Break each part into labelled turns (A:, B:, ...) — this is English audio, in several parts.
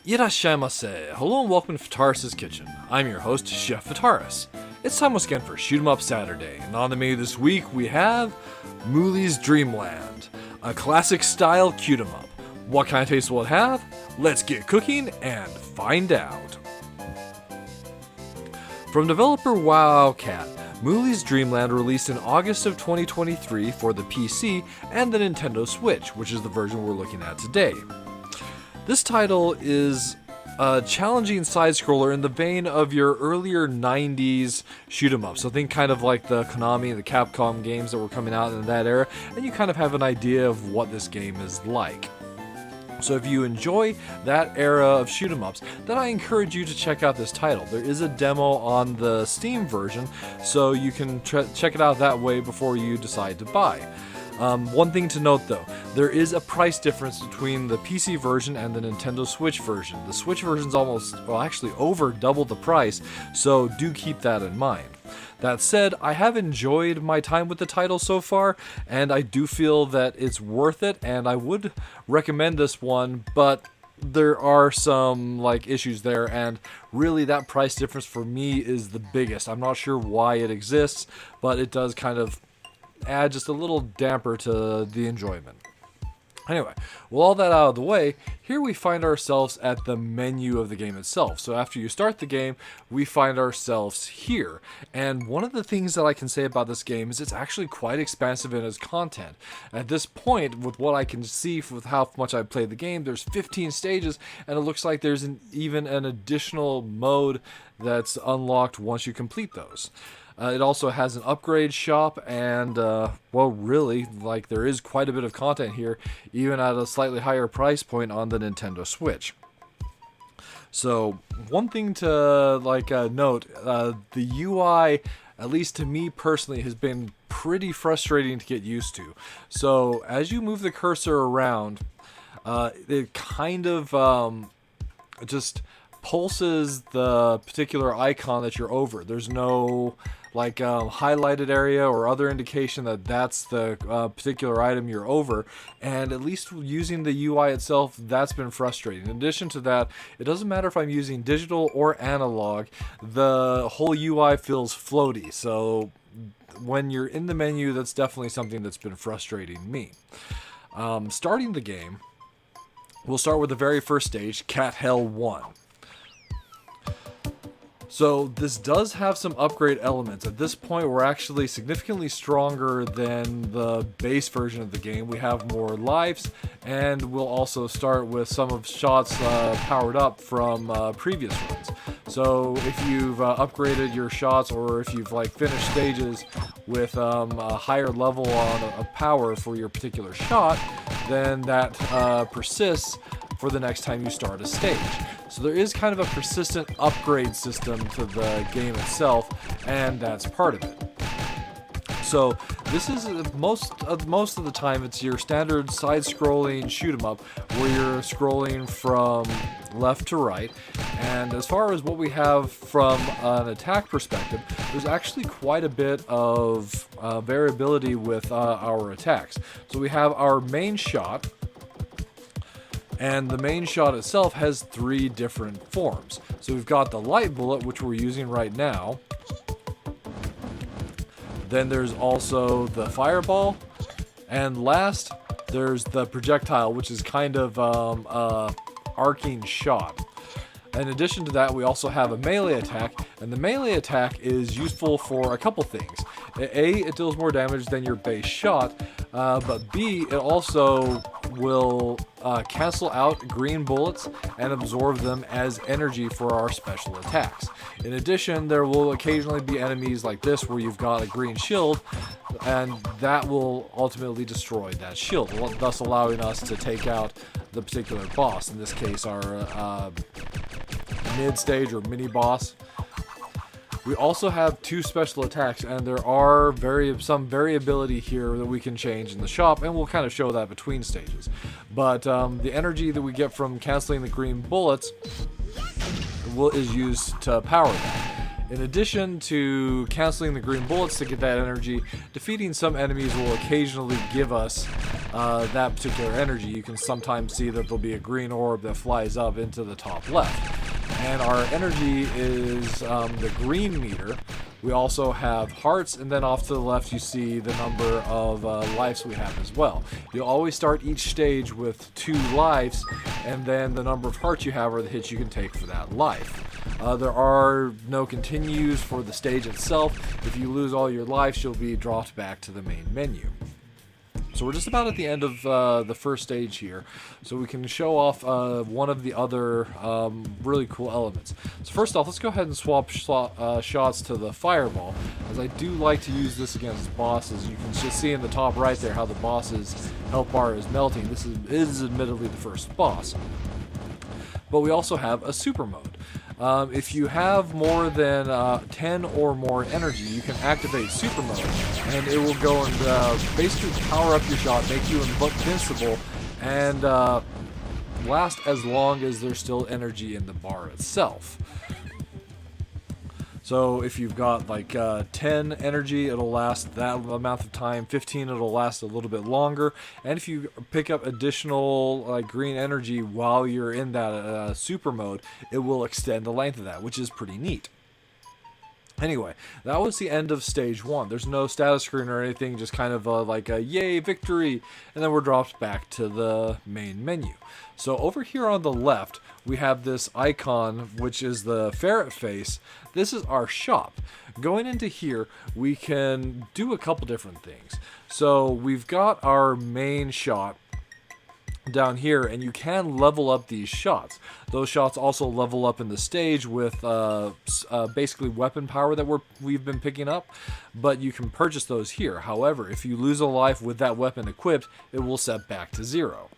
A: Irashaimase. Hello and welcome to Fataris' Kitchen. I'm your host, Chef Fataris. It's time once again for Shoot 'em Up Saturday, and on the menu this week we have Moolii's Dreamland, a classic style shoot 'em up. What kind of taste will it have? Let's get cooking and find out. From developer Wowcat, Moolii's Dreamland released in August of 2023 for the PC and the Nintendo Switch, which is the version we're looking at today. This title is a challenging side-scroller in the vein of your earlier 90s shoot-'em-up. So think kind of like the Konami and the Capcom games that were coming out in that era, and you kind of have an idea of what this game is like. So if you enjoy that era of shoot-'em-ups, then I encourage you to check out this title. There is a demo on the Steam version, so you can check it out that way before you decide to buy. One thing to note though, there is a price difference between the PC version and the Nintendo Switch version. The Switch version's actually over double the price, so do keep that in mind. That said, I have enjoyed my time with the title so far, and I do feel that it's worth it, and I would recommend this one, but there are some issues there, and really that price difference for me is the biggest. I'm not sure why it exists, but it does kind of add just a little damper to the enjoyment. Anyway, with all that out of the way, here we find ourselves at the menu of the game itself. So after you start the game, we find ourselves here. And one of the things that I can say about this game is it's actually quite expansive in its content. At this point, with what I can see with how much I've played the game, there's 15 stages, and it looks like there's even an additional mode that's unlocked once you complete those. It also has an upgrade shop, and really, there is quite a bit of content here, even at a slightly higher price point on the Nintendo Switch. So, one thing to note, the UI, at least to me personally, has been pretty frustrating to get used to. So, as you move the cursor around, it kind of just pulses the particular icon that you're over. There's no highlighted area or other indication that that's the particular item you're over, and at least using the UI itself, that's been frustrating. In addition to that, it doesn't matter if I'm using digital or analog, the whole UI feels floaty, so when you're in the menu, that's definitely something that's been frustrating me. Starting the game, we'll start with the very first stage, Cat Hell 1. So this does have some upgrade elements. At this point, we're actually significantly stronger than the base version of the game. We have more lives, and we'll also start with some of shots powered up from previous ones. So if you've upgraded your shots, or if you've finished stages with a higher level on a power for your particular shot, then that persists for the next time you start a stage. So there is kind of a persistent upgrade system to the game itself, and that's part of it. So this is most of the time it's your standard side-scrolling shoot-'em-up where you're scrolling from left to right. And as far as what we have from an attack perspective, there's actually quite a bit of variability with our attacks. So we have our main shot. And the main shot itself has 3 different forms. So we've got the light bullet, which we're using right now. Then there's also the fireball. And last, there's the projectile, which is kind of arcing shot. In addition to that, we also have a melee attack, and the melee attack is useful for a couple things. A, it deals more damage than your base shot, but B, it also will cancel out green bullets and absorb them as energy for our special attacks. In addition, there will occasionally be enemies like this where you've got a green shield, and that will ultimately destroy that shield, thus allowing us to take out the particular boss, in this case our mid-stage or mini-boss. We also have 2 special attacks, and there are some variability here that we can change in the shop, and we'll kind of show that between stages. But the energy that we get from canceling the green bullets is used to power that. In addition to canceling the green bullets to get that energy, defeating some enemies will occasionally give us that particular energy, you can sometimes see that there'll be a green orb that flies up into the top left. And our energy is the green meter. We also have hearts, and then off to the left you see the number of lives we have as well. You'll always start each stage with 2 lives, and then the number of hearts you have are the hits you can take for that life. There are no continues for the stage itself. If you lose all your lives, you'll be dropped back to the main menu. So we're just about at the end of the first stage here, so we can show off one of the other really cool elements. So first off, let's go ahead and swap shots to the fireball, as I do like to use this against bosses. You can just see in the top right there how the boss's health bar is melting. This is admittedly the first boss. But we also have a super mode. If you have more than 10 or more energy, you can activate super mode, and it will go and basically power up your shot, make you invincible, and last as long as there's still energy in the bar itself. So if you've got like 10 energy, it'll last that amount of time. 15, it'll last a little bit longer. And if you pick up additional green energy while you're in that super mode, it will extend the length of that, which is pretty neat. Anyway, that was the end of stage 1. There's no status screen or anything, just kind of like a yay, victory, and then we're dropped back to the main menu. So over here on the left, we have this icon, which is the ferret face. This is our shop. Going into here, we can do a couple different things. So we've got our main shot down here, and you can level up these shots. Those shots also level up in the stage with basically weapon power that we've been picking up, but you can purchase those here. However, if you lose a life with that weapon equipped, it will set back to 0.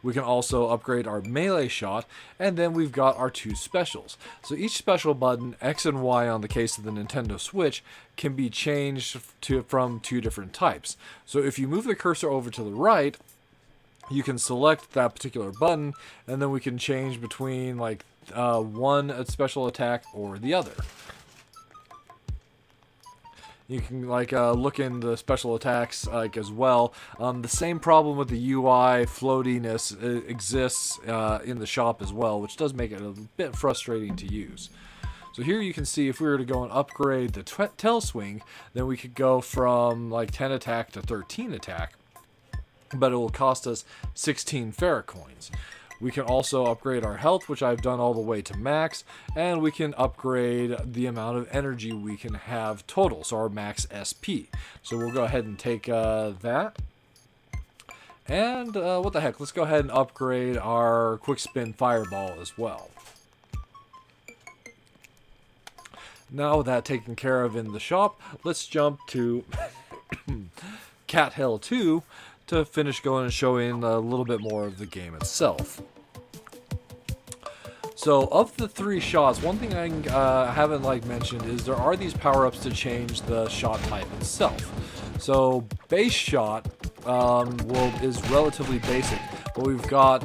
A: We can also upgrade our melee shot, and then we've got our 2 specials. So each special button, X and Y on the case of the Nintendo Switch, can be changed from 2 different types. So if you move the cursor over to the right, you can select that particular button, and then we can change between like one special attack or the other. You can look in the special attacks as well. The same problem with the UI floatiness exists in the shop as well, which does make it a bit frustrating to use. So here you can see if we were to go and upgrade the tail swing, then we could go from like 10 attack to 13 attack, but it will cost us 16 ferret coins. We can also upgrade our health, which I've done all the way to max, and we can upgrade the amount of energy we can have total, so our max SP. So we'll go ahead and take that. And what the heck, let's go ahead and upgrade our quick spin fireball as well. Now with that taken care of in the shop, let's jump to Cat Hell 2 to finish going and showing a little bit more of the game itself. So of the 3 shots, one thing I haven't mentioned is there are these power-ups to change the shot type itself. So base shot is relatively basic, but we've got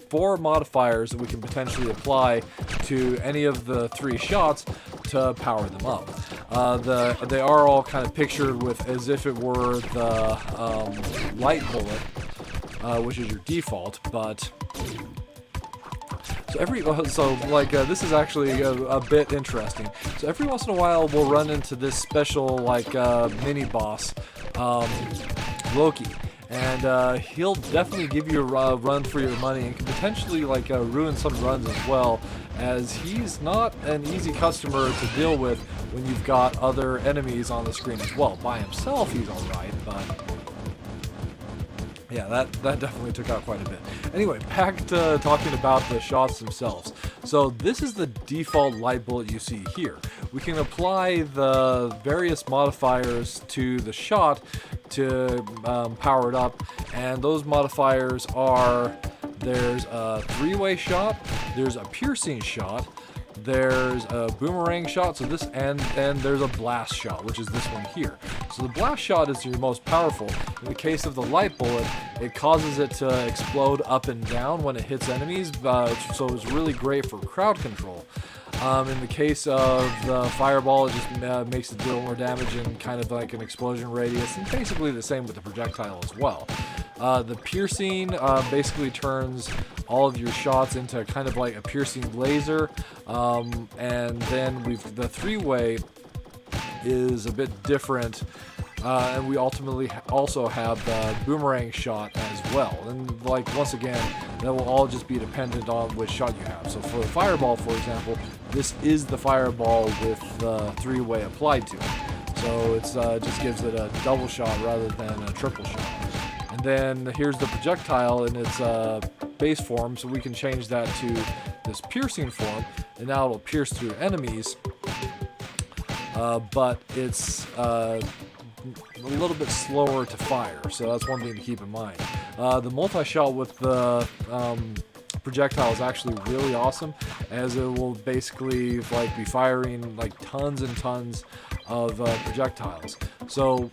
A: 4 modifiers that we can potentially apply to any of the 3 shots to power them up. They are all kind of pictured with as if it were the light bullet, which is your default, but this is actually a bit interesting. So every once in a while we'll run into this special mini boss, Loki. And he'll definitely give you a run for your money, and can potentially ruin some runs as well, as he's not an easy customer to deal with when you've got other enemies on the screen as well. By himself he's alright, but yeah, that definitely took out quite a bit. Anyway, back to talking about the shots themselves. So this is the default light bullet you see here. We can apply the various modifiers to the shot to power it up, and those modifiers are, there's a 3-way shot, there's a piercing shot, there's a boomerang shot, so this, and there's a blast shot, which is this one here. So the blast shot is your most powerful. In the case of the light bullet, it causes it to explode up and down when it hits enemies, so it's really great for crowd control. In the case of the fireball, it just makes it deal more damage in kind of like an explosion radius, and basically the same with the projectile as well. The piercing basically turns all of your shots into kind of like a piercing laser, and then the three-way is a bit different, and we ultimately also have the boomerang shot as well. And like once again, that will all just be dependent on which shot you have. So for the fireball, for example, this is the fireball with the three-way applied to it. So it's just gives it a double shot rather than a triple shot. And then here's the projectile in its base form, so we can change that to this piercing form, and now it'll pierce through enemies. But it's a little bit slower to fire, so that's one thing to keep in mind. The multi-shot with the projectile is actually really awesome, as it will basically like be firing like tons and tons of projectiles. So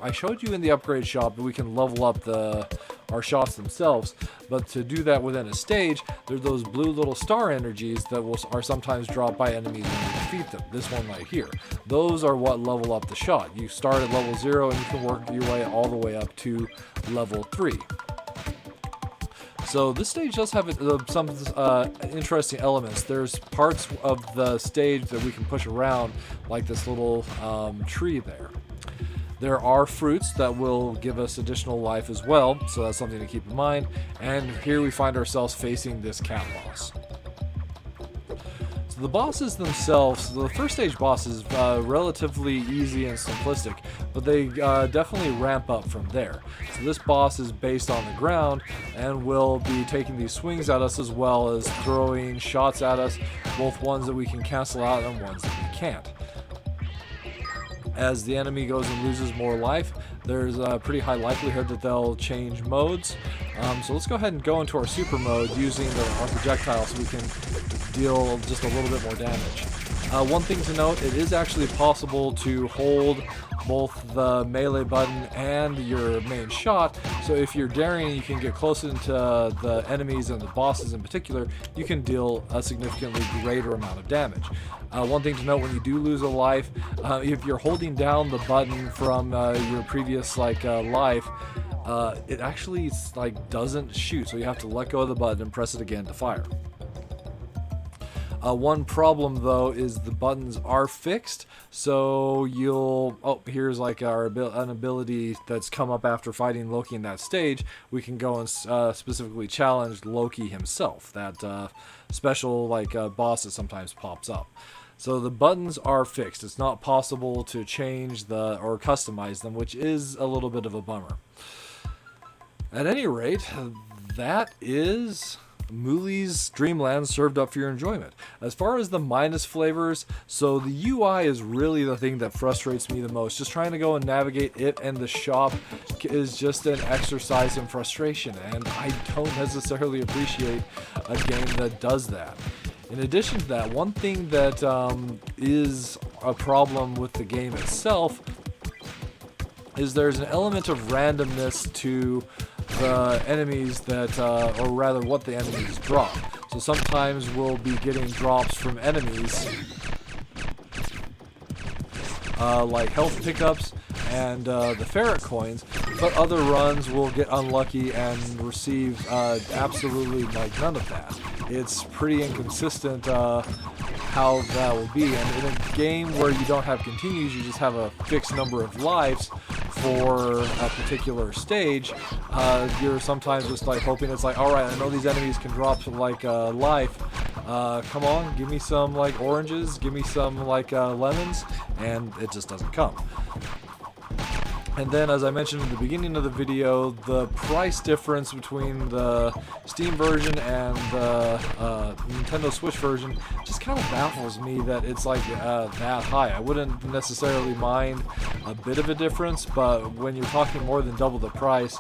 A: I showed you in the upgrade shop that we can level up our shots themselves, but to do that within a stage, there's those blue little star energies that are sometimes dropped by enemies when you defeat them. This one right here. Those are what level up the shot. You start at level 0 and you can work your way all the way up to level 3. So this stage does have some interesting elements. There's parts of the stage that we can push around, like this little tree there. There are fruits that will give us additional life as well, so that's something to keep in mind. And here we find ourselves facing this cat boss. So the bosses themselves, the first stage boss is relatively easy and simplistic, but they definitely ramp up from there. So this boss is based on the ground and will be taking these swings at us as well as throwing shots at us, both ones that we can cancel out and ones that we can't. As the enemy goes and loses more life, there's a pretty high likelihood that they'll change modes. So let's go ahead and go into our super mode using our projectile so we can deal just a little bit more damage. One thing to note, it is actually possible to hold both the melee button and your main shot, so if you're daring, you can get close into the enemies and the bosses in particular, you can deal a significantly greater amount of damage. One thing to note, when you do lose a life, if you're holding down the button from your previous life, it actually doesn't shoot, so you have to let go of the button and press it again to fire. One problem though is the buttons are fixed, so here's like an ability that's come up after fighting Loki in that stage. We can go and specifically challenge Loki himself, that special boss that sometimes pops up. So the buttons are fixed. It's not possible to change or customize them, which is a little bit of a bummer. At any rate, that is Moolii's Dreamland served up for your enjoyment. As far as the minus flavors, so the UI is really the thing that frustrates me the most. Just trying to go and navigate it and the shop is just an exercise in frustration, and I don't necessarily appreciate a game that does that. In addition to that, one thing that is a problem with the game itself is there's an element of randomness to the enemies or rather what the enemies drop. So sometimes we'll be getting drops from enemies like health pickups and the ferret coins, but other runs will get unlucky and receive absolutely none of that. It's pretty inconsistent how that will be, and in a game where you don't have continues, you just have a fixed number of lives for a particular stage, you're sometimes just hoping it's alright, I know these enemies can drop life, come on, give me some oranges, give me some lemons, and it just doesn't come. And then, as I mentioned in the beginning of the video, the price difference between the Steam version and the Nintendo Switch version just kind of baffles me that it's that high. I wouldn't necessarily mind a bit of a difference, but when you're talking more than double the price,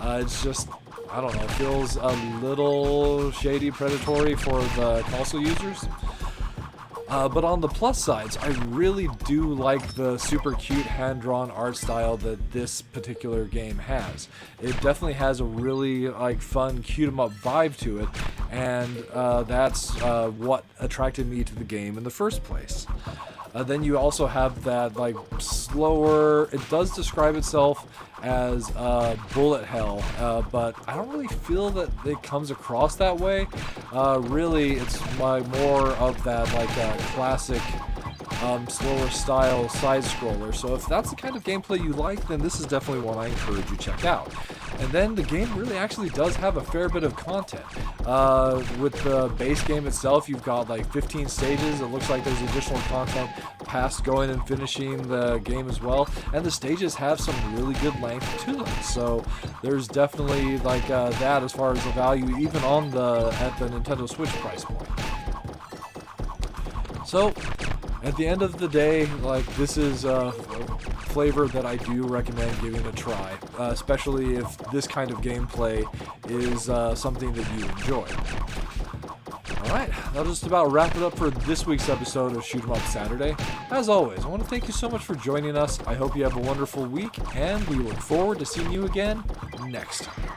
A: it's just, I don't know, feels a little shady, predatory for the console users. But on the plus sides, I really do like the super cute hand-drawn art style that this particular game has. It definitely has a really like fun, cute 'em up vibe to it, and that's what attracted me to the game in the first place. Then you also have that like slower, it does describe itself as bullet hell, but I don't really feel that it comes across that way. Really, it's more of that like classic slower style side scroller. So if that's the kind of gameplay you like, then this is definitely one I encourage you to check out. And then the game really actually does have a fair bit of content. With the base game itself, you've got like 15 stages. It looks like there's additional content past going and finishing the game as well. And the stages have some really good length to them. So there's definitely like that as far as the value, even on at the Nintendo Switch price point. So at the end of the day, like, this is a flavor that I do recommend giving a try, especially if this kind of gameplay is something that you enjoy. Alright, that'll just about wrap it up for this week's episode of Shoot 'em Up Saturday. As always, I want to thank you so much for joining us. I hope you have a wonderful week, and we look forward to seeing you again next time.